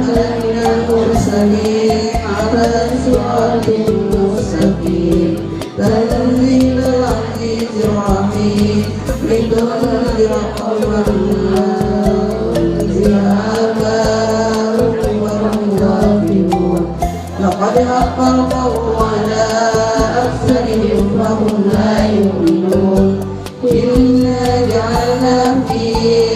المرسلين على صراط مستقيم تنزيل العزيز الرحيم لتنذر قوما ما أنزل آباؤهم وهم غافلون لقد حق القول على أكثرهم فهم لا يؤمنون إنا جعلنا في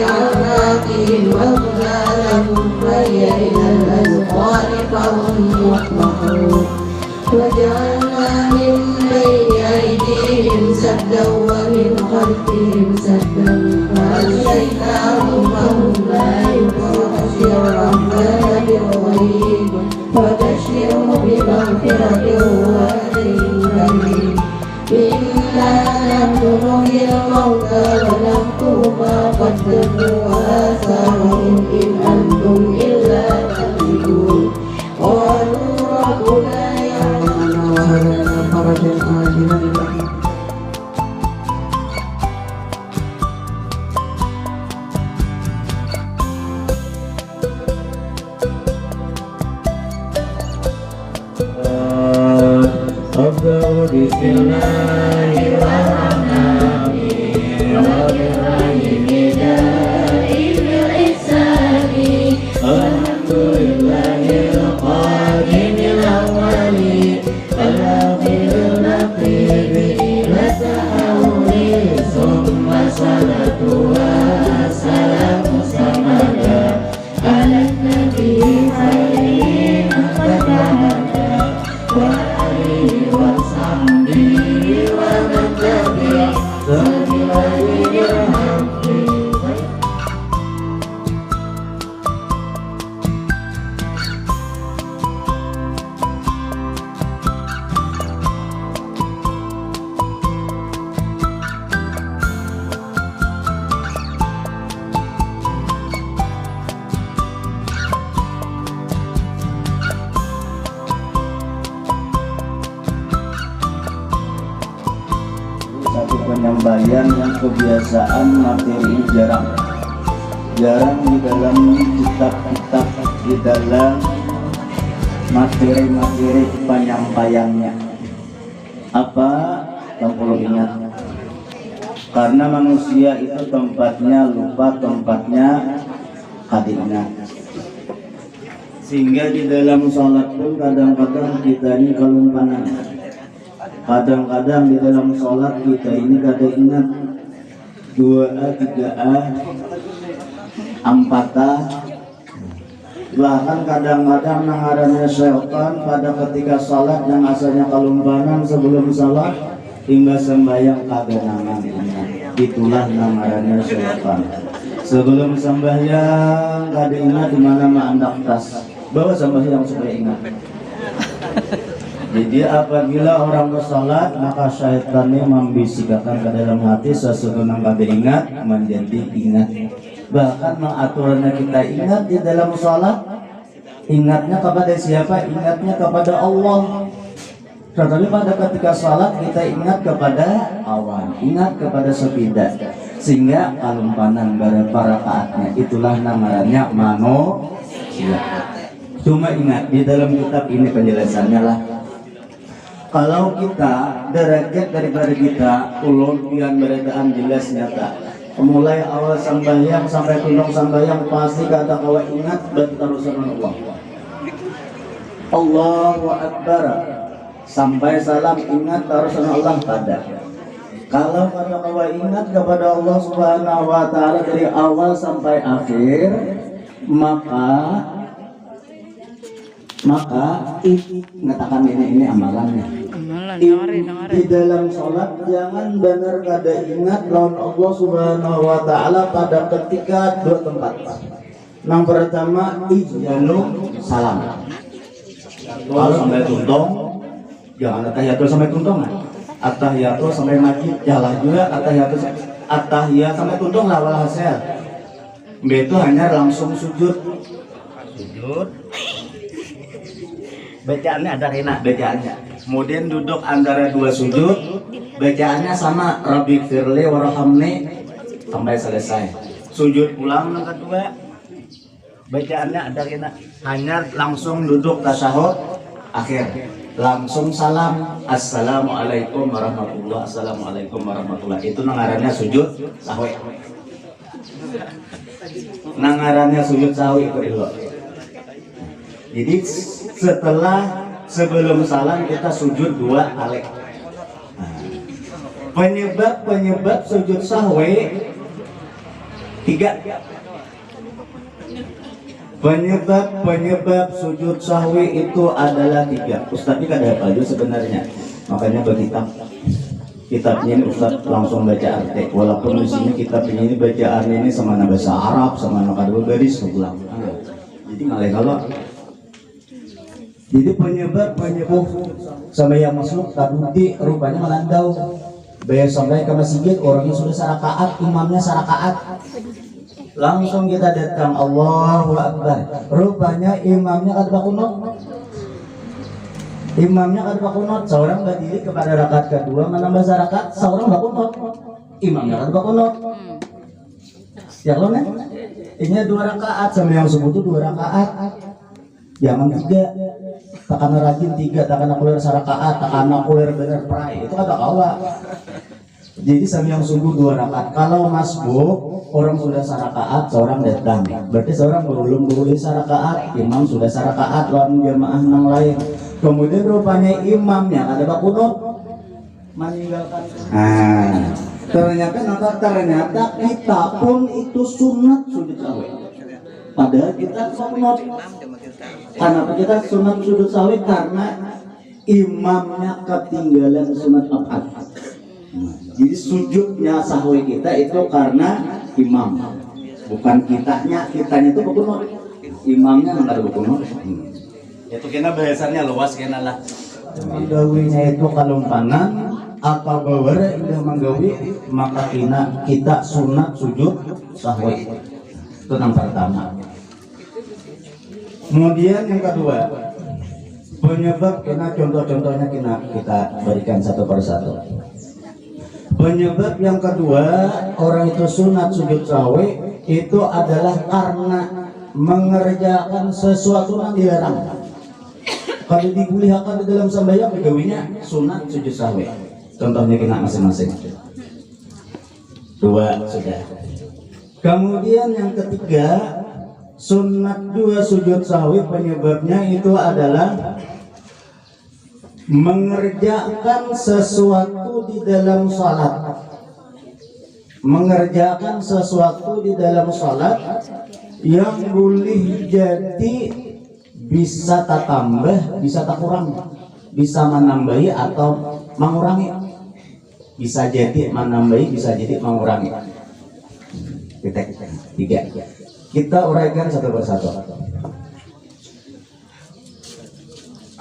أعناقهم أغلالا فهي إلى الأذقان فهم مقمحون وجعلنا من بين أيديهم سدا ومن خلفهم سدا فأغشيناهم فهم لا يبصرون الرحمن بالغيب وبشره بمغفرة وأجر كريم إنا نحن نحيي الموتى ونكتب ما قدموا وآثارهم إن أنتم إلا تكذبون قالوا ربنا يعلم وهب لنا فرجا عاجلا Bismillahirrahmanirrahim. Alhamdulillahil qadimil awwali wal akhiril naqiri ila ta'awuli summa salatu wassalamu samada ala nabi khairin fatahada wa alihi wa sahbihi wa man tabi'a satu penyampaian yang kebiasaan materi jarang di dalam kitab-kitab, di dalam materi-materi penyampaiannya. Apa yang perlu ingat? Karena manusia itu tempatnya lupa, tempatnya ingat. Sehingga di dalam sholat pun kadang-kadang kita ini kelumpanan. Kadang-kadang di dalam sholat kita ini kada ingat 2A, 3A, 4A. Bahkan kadang-kadang nangarannya syaitan pada ketika sholat yang asalnya kelumpanan sebelum sholat hingga sembahyang kada nangan ingat. Itulah nangarannya syaitan. Sebelum sembahyang kada ingat di mana mandak tas. Bawa sembahyang supaya ingat. Jadi apabila orang bersalat maka syaitannya membisikkan ke dalam hati sesuatu yang kada ingat menjadi ingat. Bahkan mengaturnya kita ingat di dalam salat, ingatnya kepada siapa? Ingatnya kepada Allah. Tetapi pada ketika salat kita ingat kepada awan, ingat kepada sepidak, sehingga kalumpanan para rakaatnya. Itulah namanya manusia. Cuma ingat di dalam kitab ini penjelasannya lah. Kalau kita derajat daripada kita ulun pian beredaan jelas nyata. Mulai awal sambayang sampai tunduk sambayang pasti kata kawa ingat berterusan Allah. Allahu Akbar. Sampai salam ingat terusan Allah pada. Kalau kata kawa ingat kepada Allah Subhanahu wa taala dari awal sampai akhir, maka mengatakan ini amalannya. Di dalam sholat jangan benar kada ingat lawan Allah Subhanahu wa taala pada ketika dua tempat. Yang pertama ijanu salam. Kalau sampai tuntung jangan atahiyatul sampai tuntungan. Atahiyatul sampai majid jalan juga atahiyat sampai tuntung lah walhasil. Itu hanya langsung sujud. Bacaannya ada rena bacaannya. Kemudian duduk antara dua sujud, bacaannya sama Rabbi firli warhamni sampai selesai. Sujud ulang yang kedua, bacaannya ada kena hanya langsung duduk tasyahud akhir, langsung salam assalamualaikum warahmatullah, assalamualaikum warahmatullah, itu nangarannya sujud sahwi. Nangarannya sujud sahwi itu dulu. Jadi sebelum salam kita sujud 2 kali. Penyebab sujud sahwi 3. Penyebab sujud sahwi itu adalah 3. Ustaz ini kada apa aja sebenarnya, makanya bagi kitabnya ini Ustaz langsung baca arti, walaupun di sini kitabnya ini bacaannya ini sama bahasa Arab, sama kadua garis ulang. Jadi malah kalau jadi penyebab sampai yang masuk tadi rupanya melandau. Bayar sampai ke masjid orangnya sudah sarakaat, imamnya sarakaat. Langsung kita datang Allahu Akbar. Rupanya imamnya kada kunut. Imamnya kada kunut. Seorang berdiri kepada rakaat kedua menambah rakaat, seorang enggak kunut. Imamnya kada kunut. Ya kan? Ini 2 rakaat sama yang subuh itu 2 rakaat. Jangan 3. Takana rajin 3, takana kuliah sarakaat, takana kuliah bener prai. Itu kata kawa. Jadi sama yang subuh 2 rakaat. Kalau masbuk orang sudah sarakaat, seorang datang. Berarti seorang belum boleh sarakaat, imam sudah sarakaat lawan jamaah nang lain. Kemudian rupanya imamnya ada bakunut meninggalkan. Ternyata kita pun itu sunat sujud sahwi. Padahal kita bakunut. Kenapa kita sunat sujud sahwi? Karena imamnya ketinggalan sunat abad. Jadi sujudnya sahwi kita itu karena imam, bukan kitanya itu bakunut, imamnya nggak ada bakunut. Itu kena bahasannya luas kena lah. Menggawinya itu kalumpanan atau bawara indah menggawi, maka kita sunat sujud sahwi. Itu yang pertama. Kemudian yang kedua, penyebab kena contoh-contohnya kita berikan satu persatu. Penyebab yang kedua orang itu sunat sujud sahwi itu adalah karena mengerjakan sesuatu yang dilarang. Kalau digulihakan di dalam sembahyang begawinya sunat sujud sahwi. Contohnya kita masing-masing. 2 sudah. Kemudian yang ketiga, sunat 2 sujud sahwi penyebabnya itu adalah mengerjakan sesuatu di dalam salat. Mengerjakan sesuatu di dalam salat yang boleh jadi bisa tak tambah, bisa tak kurang, bisa menambahi atau mengurangi. Bisa jadi menambahi, bisa jadi mengurangi. Kita 3. Kita uraikan satu persatu.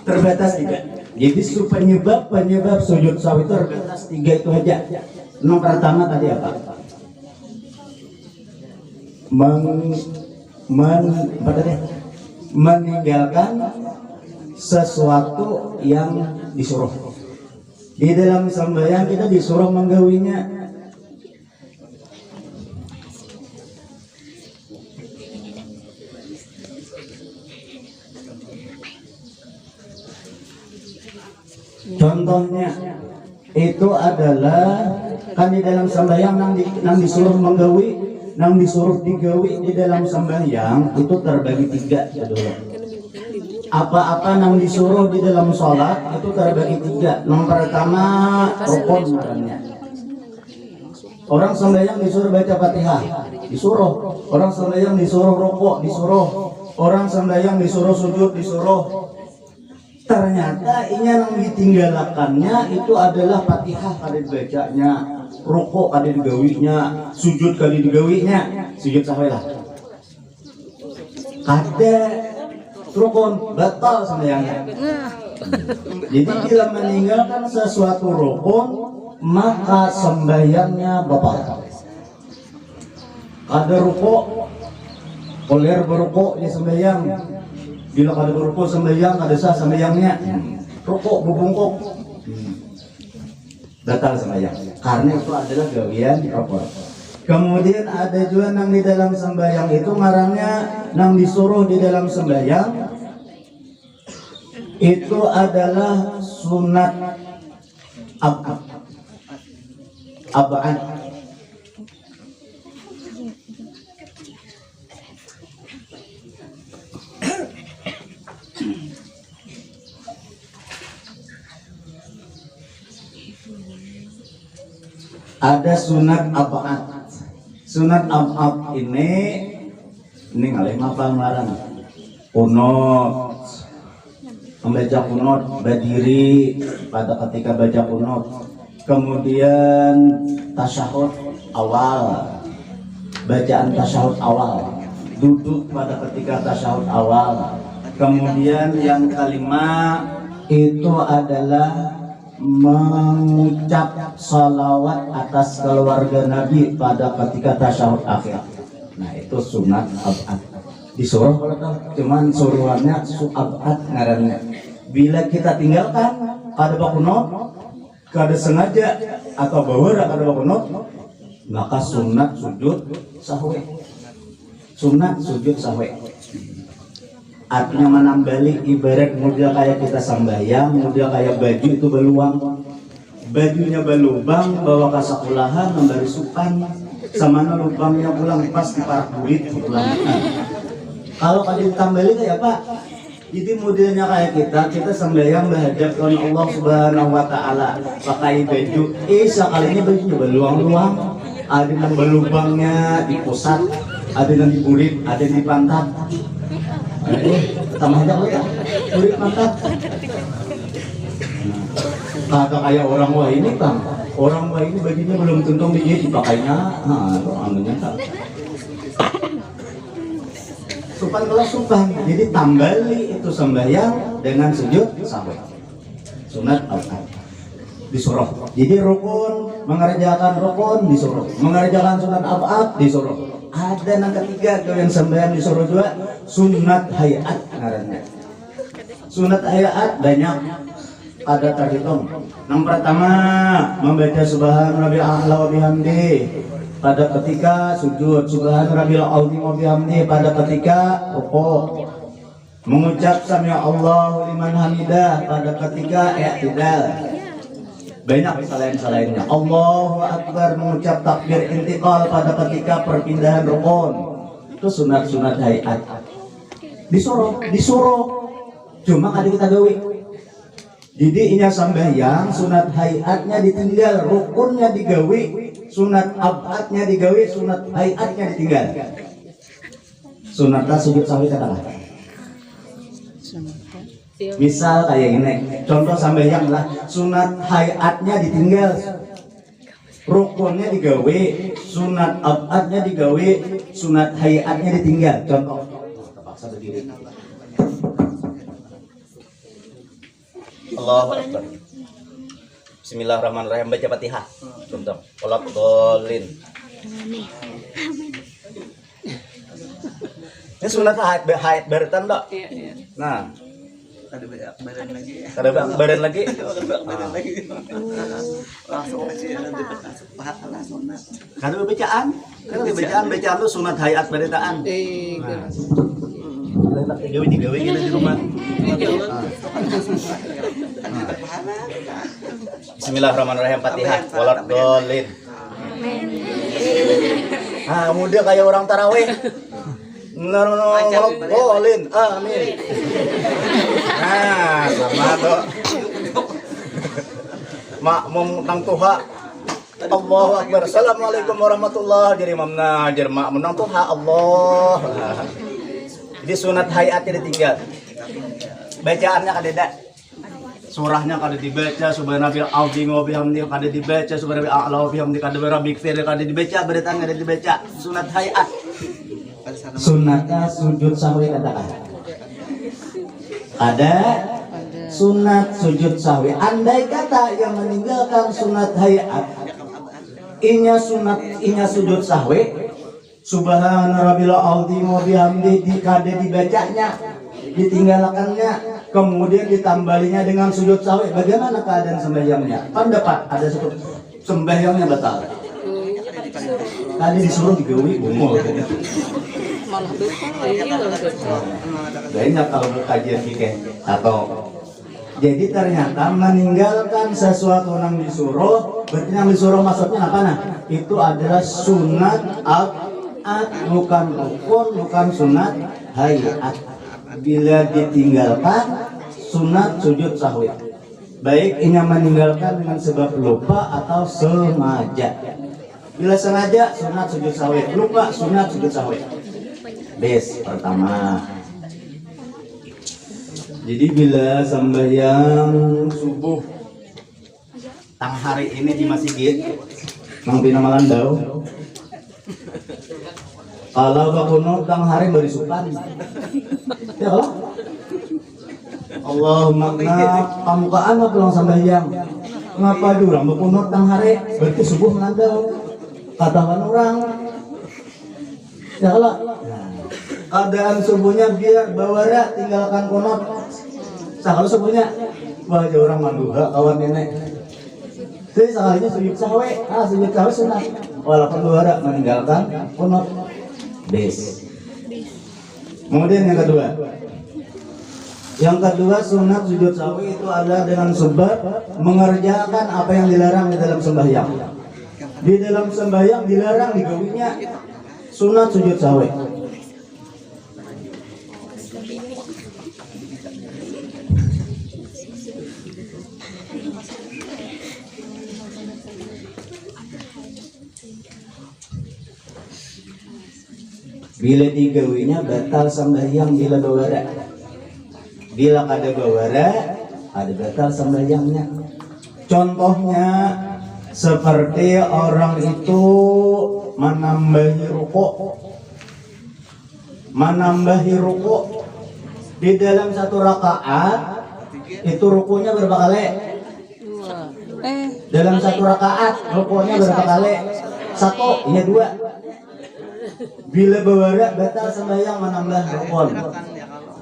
Terbatas 3. Jadi penyebab sujud sahwi itu terbatas 3 itu aja. Yang pertama tadi apa? Meninggalkan sesuatu yang disuruh. Di dalam sembahyang kita disuruh menggawinya. Contohnya itu adalah kan di dalam sembahyang nang disuruh menggawi, nang disuruh digawi di dalam sembahyang itu terbagi 3 dulu. Apa-apa nang disuruh di dalam sholat itu terbagi 3. Yang pertama rukun namanya. Orang sembahyang disuruh baca Fatihah, disuruh. Orang sembahyang disuruh rukuk, disuruh. Orang sembahyang disuruh sujud, disuruh. Ternyata ini yang ditinggalkannya itu adalah Fatihah kali dibacanya, rukuk kali digawinya, sujud kali digawinya, sujud sahwi lah. Kada rukun batal sembahyangnya. Jadi bila meninggalkan sesuatu rukun maka sembahyangnya batal. Kada rukuk, koler berukuk di sembahyang. Bila kada berukuk sembahyang, kada sah sembahyangnya. Rukuk berbungkuk, batal sembahyang. Karena itu adalah gawian rukun. Kemudian ada juga nang di dalam sembahyang itu ngarannya nang disuruh di dalam sembahyang itu adalah sunat ab'ad. Ada sunat ab'ad. Sunat ab'ad ini ngalim apa ngaran? Kunut. Membaca kunut berdiri pada ketika baca kunut. Kemudian tasyahud awal. Bacaan tasyahud awal. Duduk pada ketika tasyahud awal. Kemudian yang kelima itu adalah mengucap salawat atas keluarga Nabi pada ketika tasyahud akhir. Nah itu sunat ab'ad. Disuruh kalau tahu, cuman suruhannya ab'ad ngarannya. Bila kita tinggalkan kada bakunut, kada sengaja atau bawara kada bakunut, maka sunat sujud sahwi. Sunat sujud sahwi. Artinya menambali ibarat mudah kayak kita sembahyang, mudah kayak baju itu beluang, bajunya berlubang, bawa ke sekolahan memberi supan, sama lubangnya pulang pas di parak bulit pulang. Kalau kada ditambali kayak apa? Jadi modelnya kayak kita sembahyang menghadap kepada Allah Subhanahu Wa Taala, pakai baju, sekalinya bajunya berluang-luang, ada yang berlubangnya di pusat, ada yang di bulit, ada yang di pantat. Tambah aja ya, kulit mantap. Kagak kayak orang wah ini bang, orang wah ini bajunya belum tuntung dijahit dipakainya, anunya tak. Supan kalau supan, jadi tambali itu sembahyang dengan sujud sahwi. Sunat ab'ad disuruh. Jadi rukun mengerjakan rukun disuruh, mengerjakan sunat ab'ad disuruh. Ada yang ketiga yang sembahyang disuruh juga sunat hayat ngarannya. Sunat hayat banyak, ada terhitung. Yang pertama membaca subhan rabbil a'la wa bihamdi pada ketika sujud, subhan rabbil azim wa bihamdi pada ketika rukuk, mengucap sami Allahu liman hamidah pada ketika i'tidal. Banyak selain-selainnya. Allahu Akbar mengucap takbir intiqal pada ketika perpindahan rukun. Itu sunat-sunat hayat. Disuruh. Cuma kada kita gawe. Jadi inya sambahyang sunat hayatnya ditinggal, rukunnya digawe, sunat ab'adnya digawe, sunat hayatnya ditinggal. Sunatnya sujud sahwi katakan. Misal kayak gini, contoh sambahyang lah, sunat hayatnya ditinggal, rukunnya digawe, sunat ab'adnya digawe, sunat hayatnya ditinggal. Contoh, terpaksa berdiri. Allahu Akbar. Bismillahirrahmanirrahim. Baca Fatihah. Contoh, Qul dolin. Ini sunat hayat bertan dok. Nah. Kada badan lagi. Langsung kada bacaan tuh sunat hayat beritaan. Gawe di rumah. Bismillahirrahmanirrahim. Fatihah. Walat dolin. Mudah kayak orang tarawih. Dolin. Amin. Sama tuh. Makmum tang tuha. Allahu Akbar. Assalamualaikum warahmatullahi jadi mamna jadi makmum tang tuha Allah. Jadi sunat hayatnya ditinggal. Bacaannya kadeda. Surahnya kada dibaca, subhanallahi azim wa bihamdihi kada dibaca, subhanallahi a'la wa bihamdihi kada berabbikfir kada dibaca, beritanya kada dibaca. Sunat hayat. Sunatnya sujud sahwi katakan. Ada sunat sujud sahwi. Andai kata yang meninggalkan sunat hayat, inya sujud sahwi, subhana rabbil azim wa bihamdihi kada dibacanya, ditinggalkannya, kemudian ditambalinya dengan sujud sahwi. Bagaimana keadaan sembahyangnya? Pendapat ada satu sembahyangnya batal. tadi disuruh digawi umur. Malah betul, iya malah betul. Banyak kalau kajian fikih atau jadi ternyata meninggalkan sesuatu yang disuruh, berarti yang disuruh maksudnya apa nah? Itu adalah sunat at bukan rukun, bukan sunat hayat. Bila ditinggalkan sunat sujud sahwi. Baik ini meninggalkan dengan sebab lupa atau sengaja. Bila sengaja sunat sujud sahwi, lupa sunat sujud sahwi. Bes pertama. Jadi bila sembahyang subuh tang hari ini di masjid nang pina Malandau. Kalau bakuno tang hari berisukan. Ya Allah. Allahumma pamukaan apa pulang sembahyang. Ngapa durang bakuno tang hari berarti subuh Malandau. Katakan orang. Ya Allah. Keadaan subuhnya biar bawara tinggalkan konot. Kalau subuhnya wajah orang manduha kawan nenek. Jadi sekalinya sujud sahwe, sujud sahwe sunat. Walaupun bawara meninggalkan konot. Bes. Kemudian yang kedua. Yang kedua sunat sujud sahwe itu adalah dengan sebab mengerjakan apa yang dilarang di dalam sembahyang. Di dalam sembahyang dilarang digawinya sunat sujud sahwe. Bila digawinya batal sembahyang bila bawara. Bila kada bawara, ada batal sembahyangnya. Contohnya seperti orang itu menambahi rukuk di dalam satu rakaat itu rukunya berapa kali? Dalam satu rakaat rukunya berapa kali? Satu, iya dua. Bila bawara batal sembahyang menambah rukun.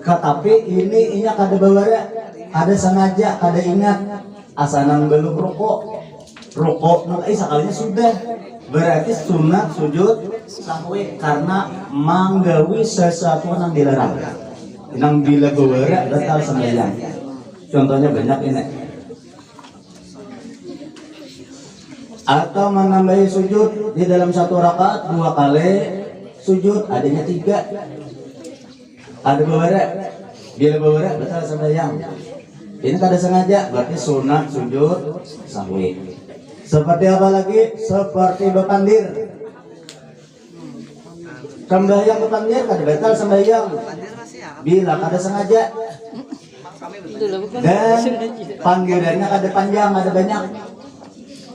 Tetapi ini kada bawara, ada sengaja, kada ingat, asanan belum rukuk sekalinya sudah. Berarti sunat sujud sahwi karena manggawi sesuatu yang dilarang. Nang bila bawara batal sembahyang. Contohnya banyak ini. Atau menambahi sujud di dalam satu rakaat 2 kali sujud, adanya 3. Ada bawara, bila bawara batal sembahyang. Ini kada sengaja, berarti sunat sujud sahwi. Seperti apa lagi? Seperti bepandir. Sembahyang bepandir kada batal sembahyang. Bila kada sengaja. Dan panggilannya kada panjang, ada banyak.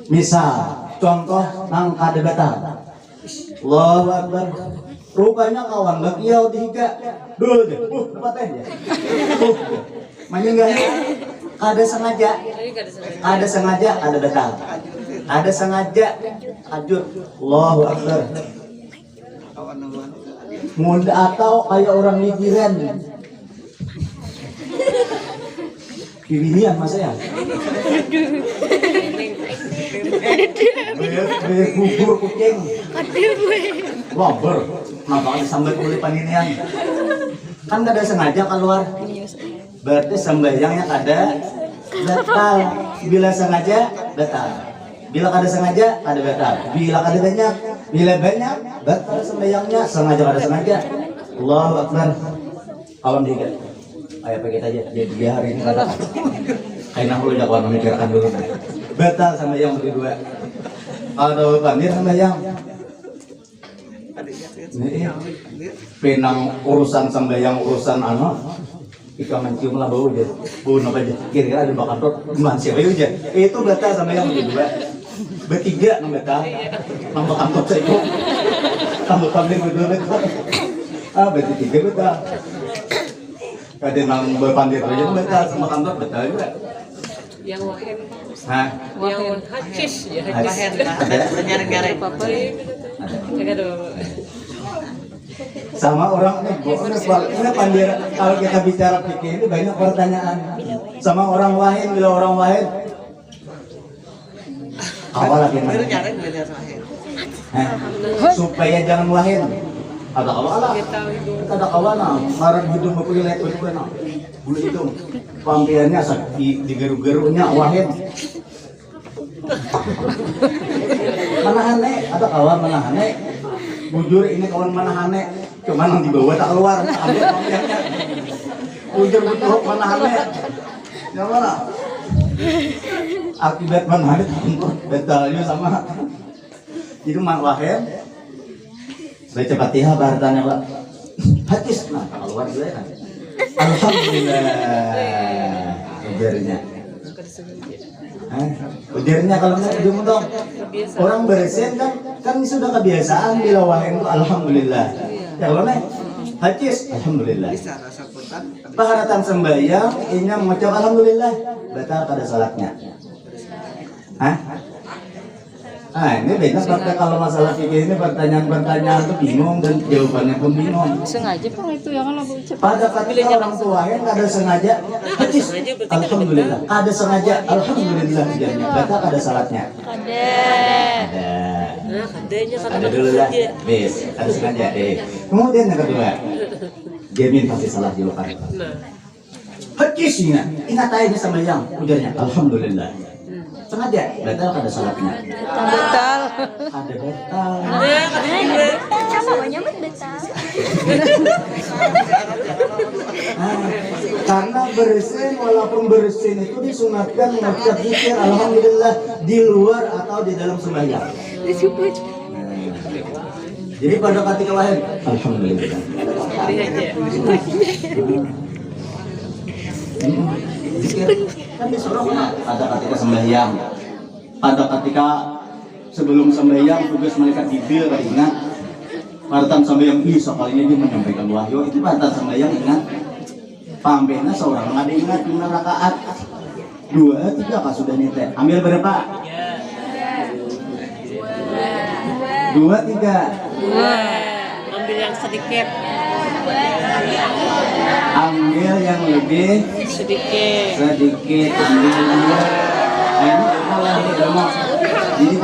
Misal, contoh nang kada batal. Allahu Akbar. Rupanya kawan bagiau tiga. Dul deh. Dapat aja. Meninggal. Kada sengaja. Ada batal. Ada sengaja ajud. Allahu Akbar. Muda atau kayak orang mikiran. Kibinian mas ya. Bubur kucing. Wabar. Kenapa disambat oleh paninian? Kan kada sengaja keluar. Berarti sembahyangnya kada batal. Bila sengaja batal. Bila kada sengaja kada batal. Bila kada banyak, bila banyak batal sembahyangnya. Sengaja kada sengaja. Allahu Akbar. Alam diikat. Ayo pergi aja. Jadi dia hari ini kada. Kayak nak lu jakwan memikirkan dulu. Batal sembahyang berdua. Kalau pandir sembahyang. Ini penang urusan sembahyang urusan ikan mencium lah bau aja, bau apa aja, kira-kira ada bakal tot, masih aja, itu batal sembahyang berdua, bertiga nang batal, nambah kantor saya, tambah kambing berdua batal, bertiga batal, ada nang berpandir aja batal, sama kantor batal juga. Yang wahem, yang hadis ya, wahem, ada apa-apa sama orang ini pandir. Kalau kita bicara fikih ini banyak pertanyaan sama orang wahid. Bila orang wahid awal lagi Supaya jangan wahid. Ada kawan ada kawan marah hidung bapuli lek bulu bulu hidung pampiannya sakit digeru-gerunya wahid. Mana aneh ada kawan mana aneh bujur ini kawan mana aneh cuma yang dibawa tak keluar ambil pampiannya bujur betul mana aneh yang mana akibat mana aneh betalnya sama itu man wahid. Baca Fatihah bahartanya Pak. Hadis nah keluar dulu kan. Alhamdulillah. Ujarnya. Ujarnya kalau nggak ujung dong. Orang bersin kan sudah kebiasaan bila wahid itu alhamdulillah. Ya kalau nih hadis alhamdulillah. Baharatan sembahyang ini mengucap alhamdulillah batal pada salatnya. Ini beda fakta kalau masalah fikih ini pertanyaan-pertanyaan itu bingung dan jawabannya pun bingung. Sengaja Pak itu yang kalau ucap. Pada ketika orang tua yang ada sengaja, hadis, alhamdulillah, ada sengaja, alhamdulillah jadinya. Batal ada salatnya. Ada. Ada dulu lah. Bis, ada sengaja. Kemudian yang kedua, jamin pasti salah di luar. Hadis ingat aja sama yang ujarnya, alhamdulillah. Sengaja batal kada salatnya. Batal. Ada batal. Sama banyak betal. Karena bersin walaupun bersin itu disunatkan mengucap zikir alhamdulillah di luar atau di dalam sembahyang. Jadi pada ketika wahid alhamdulillah. Zikir kan disuruh pada ketika sembahyang, pada ketika sebelum sembahyang tugas malaikat Jibril kan ingat pada sembahyang bisa kalinya dia menyampaikan wahyu itu pada sembahyang ingat pambena seorang ada ingat jumlah rakaat 2, 3 kah sudah nyetek ambil berapa 2, 3 ambil yang sedikit ambil yang lebih sedikit ambil 2 ini malah jadi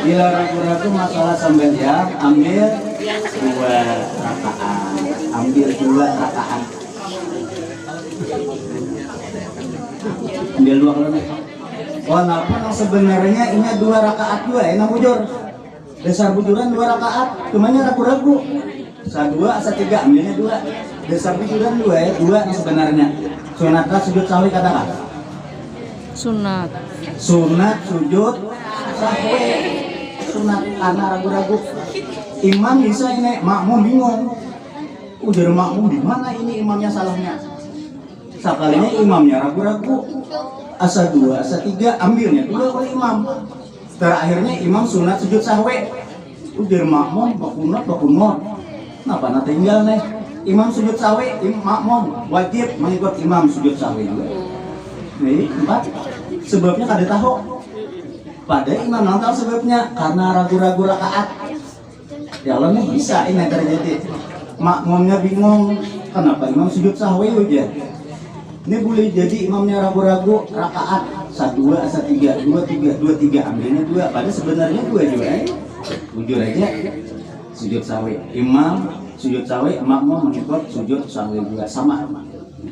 bila ragu-ragu masalah sembahyang ambil 2 rakaat ambil 2 rakaat ambil 2 kalau walaupun sebenarnya ini 2 rakaat juga enak bujur dasar bujuran 2 rakaat cumanya ragu-ragu asa 2 asa 3 ambilnya 2 dasar bujuran 2 ya 2 sebenarnya sunatnya sujud sahwi katakan sunat sujud sahwi sunat karena ragu-ragu imam bisa ini makmum bingung udah makmum di mana ini imamnya salahnya sekalinya imamnya ragu-ragu asa 2 asa 3 ambilnya 2 oleh imam terakhirnya imam sunat sujud sahwi udah makmum bakunot kenapa nanti tinggal nih imam sujud sahwi makmum wajib mengikut imam sujud sahwi juga nih 4 sebabnya kada tahu pada imam nonton sebabnya karena ragu-ragu rakaat ya Allah nih bisa ini terjadi makmumnya bingung kenapa imam sujud sahwi aja ini boleh jadi imamnya ragu-ragu rakaat 1, 2, 3, 2, 3, 2, 3 ambilnya 2 pada sebenarnya 2 juga jujur aja sujud sahwi imam sujud sahwi makmum mengikut sujud sahwi juga sama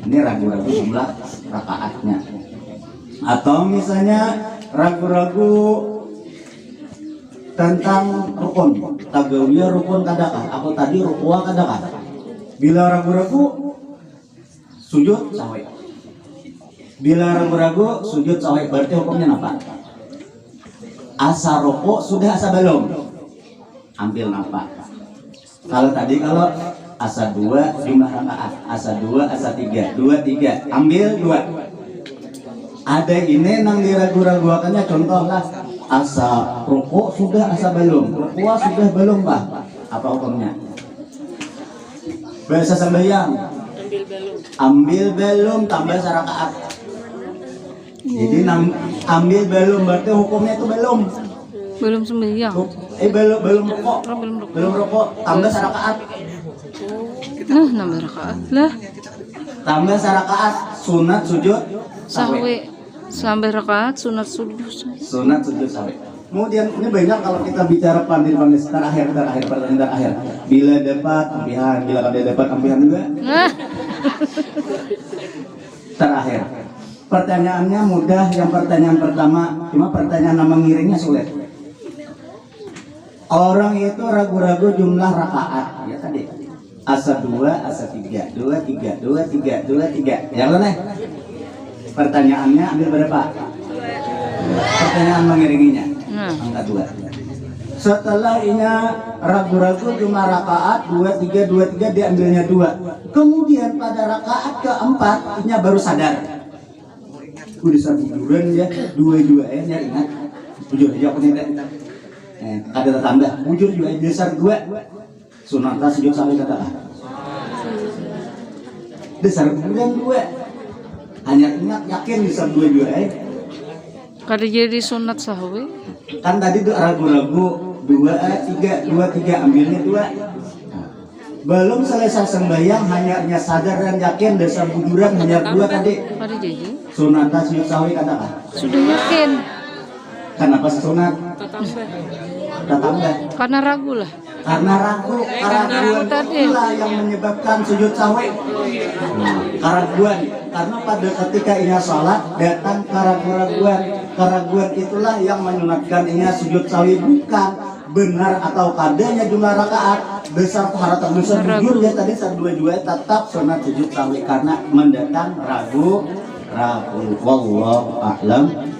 ini ragu-ragu jumlah rakaatnya atau misalnya ragu-ragu tentang rukun tagawiyah rukun kadakah aku tadi rukuah kadakah bila ragu-ragu sujud sahwi bila ragu-ragu sujud sahwi berarti hukumnya apa asa rukuk sudah asa belum ambil napa kalau tadi kalau asa 2 jumlah rakaat asa 2 asa 3 2, 3 ambil 2 ada ini nang diragu-raguakannya contohlah asa rukuk sudah asa belum rukuk sudah belum Pak apa hukumnya bahasa sembahyang ambil belum tambah rakaat jadi ambil belum berarti hukumnya itu belum sembahyang belum rukuk tambah rakaat nambah rakaat lah tambah rakaat sunat sujud sahwi sampai rakaat sunat sujud sahwi Kemudian ini banyak kalau kita bicara pandil-pandil terakhir, pertanyaan terakhir. Bila dapat ampihan, bila kada dapat ampihan juga. Terakhir. Pertanyaannya mudah. Yang pertanyaan pertama, cuma pertanyaan nama ngiringnya sulit. Orang itu ragu-ragu jumlah rakaat, ya tadi. Asa 2, asa 3, 2, 3, 2, 3, 2, 3. Yang mana? Pertanyaannya ambil berapa? Pertanyaan mengiringinya. Angka 2. Setelah inya ragu-ragu jumlah rakaat 2, 3, 2, 3, diambilnya 2. Kemudian pada rakaat keempat inya baru sadar. Udah saburan ya, 2 juga ya ingat. Bujur aja aku nih. Ada tambah, bujur juga dasar 2. Sunata sujud sampai katakan. Dasar bulan 2. Hanya ingat yakin dasar 2 juga Kada jadi sunat sahwi. Kan tadi tuh ragu-ragu 2, 3, 2, 3 ambilnya 2. Belum selesai sembahyang hanya sadar dan yakin dasar bujuran hanya 2 tadi. Kada jadi. Sunata sujud sahwi katakan. Sudah yakin. Kenapa sunat? Tambah. Karena ragu lah. Karena ragu, keraguan itulah yang menyebabkan sujud sahwi. Keraguan, karena pada ketika ia sholat datang keraguan itulah yang menyunatkan ia sujud sahwi, bukan benar atau kadanya jumlah rakaat besar harata besar bujur ya tadi 2 tetap sunat sujud sahwi karena mendatang ragu. Wallahu a'lam.